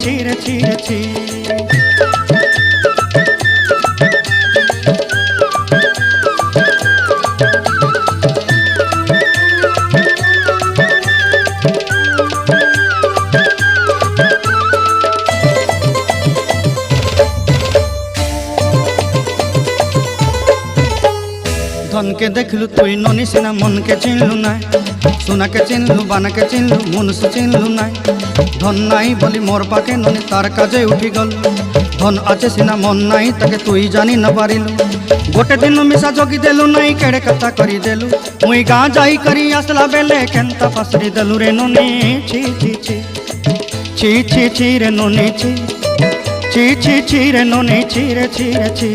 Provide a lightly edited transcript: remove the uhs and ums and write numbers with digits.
ছিঁড়ে ছিঁড়েছি। ধনকে দেখলু তুই ননি সিনা মনকে চিনলু নাই, সোনাকে চিনলু বানাকে চিনলু মনুষ্য চিনলু নাই। ধন নাই বলি মোর পাকে ননি তার কাজে উঠি গল, ধন আছে সিনা মন নাই তাকে তুই জানি না পারিলু। গোটে দিন মিশা জগি দেলু নাই কেড়ে কথা করি দেলু, মুই গাঁ যাই করি আসলা বেলে কেনতা পাসরি দেলু রে ননি। ছি ছি ছি ছি ছি ছি রে ননি ছি ছি ছি ছি রে ননি ছিঁড়ে ছিঁড়েছি।